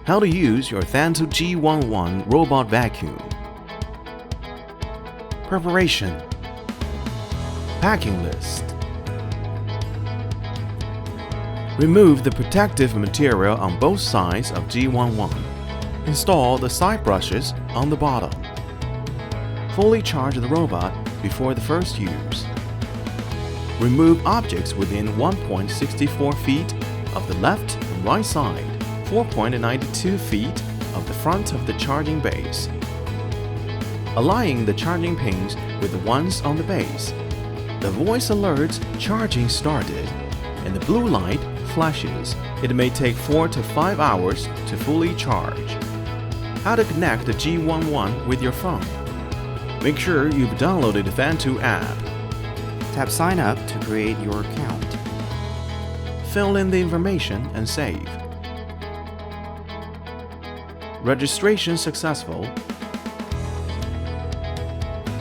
How to use your Thamtu G11 robot vacuum. Preparation. Packing list. Remove the protective material on both sides of G11. Install the side brushes on the bottom. Fully charge the robot before the first use. Remove objects within 1.64 feet of the left and right side, 4.92 feet of the front of the charging base. Aligning the charging pins with the ones on the base. The voice alerts charging started, and the blue light flashes. It may take 4 to 5 hours to fully charge. How to connect the G11 with your phone. Make sure you've downloaded the Thamtu app. Tap Sign Up to create your account. Fill in the information and save. Registration successful.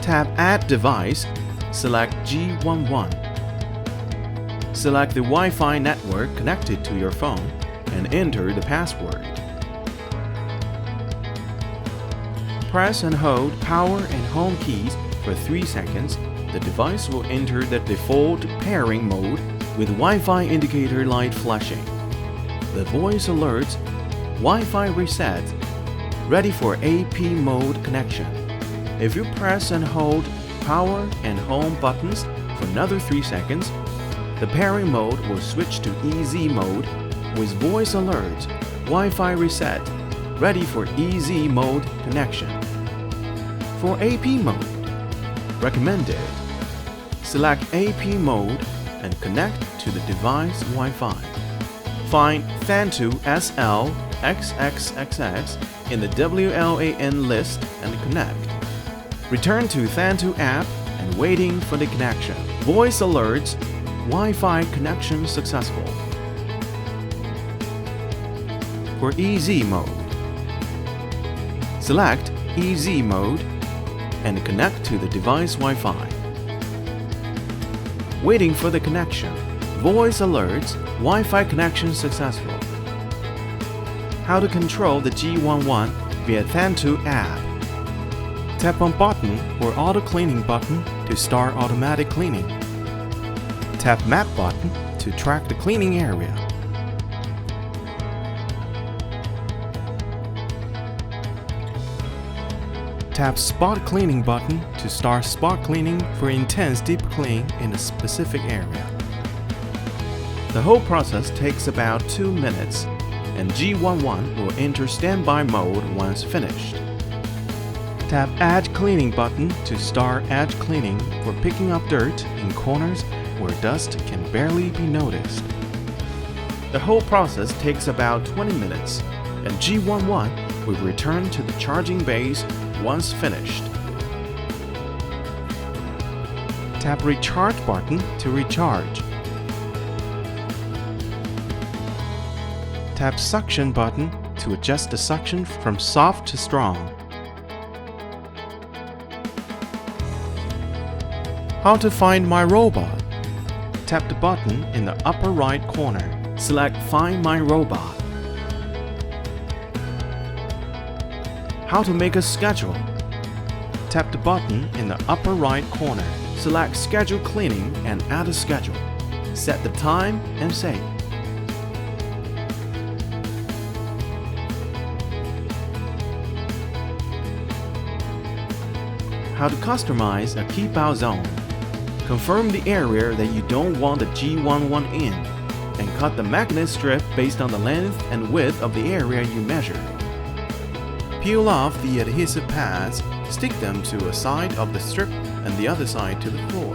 Tap Add Device, select G11. Select the Wi-Fi network connected to your phone and enter the password. Press and hold power and home keys for 3 seconds. The device will enter the default pairing mode with Wi-Fi indicator light flashing. The voice alerts Wi-Fi reset, ready for AP mode connection. If you press and hold power and home buttons for another 3 seconds, the pairing mode will switch to EZ mode with voice alerts Wi-Fi reset, ready for EZ mode connection. For AP mode, recommended. Select AP mode and connect to the device Wi-Fi. Find Thamtu SL XXXX in the WLAN list and connect. Return to Thamtu app and waiting for the connection. Voice alerts Wi-Fi connection successful. For EZ mode, select EZ mode and connect to the device Wi-Fi. Waiting for the connection. Voice alerts Wi-Fi connection successful. How to control the G11 via Thamtu app. Tap on button or auto cleaning button to start automatic cleaning. Tap map button to track the cleaning area. Tap spot cleaning button to start spot cleaning for intense deep clean in a specific area. The whole process takes about 2 minutes, and G11 will enter standby mode once finished. Tap Edge Cleaning button to start edge cleaning for picking up dirt in corners where dust can barely be noticed. The whole process takes about 20 minutes, and G11 will return to the charging base once finished. Tap Recharge button to recharge. Tap Suction button to adjust the suction from soft to strong. How to find my robot? Tap the button in the upper right corner. Select Find My Robot. How to make a schedule? Tap the button in the upper right corner. Select Schedule Cleaning and add a schedule. Set the time and save. How to customize a keep out zone. Confirm the area that you don't want the G11 in and cut the magnet strip based on the length and width of the area you measure. Peel off the adhesive pads, stick them to a side of the strip and the other side to the floor.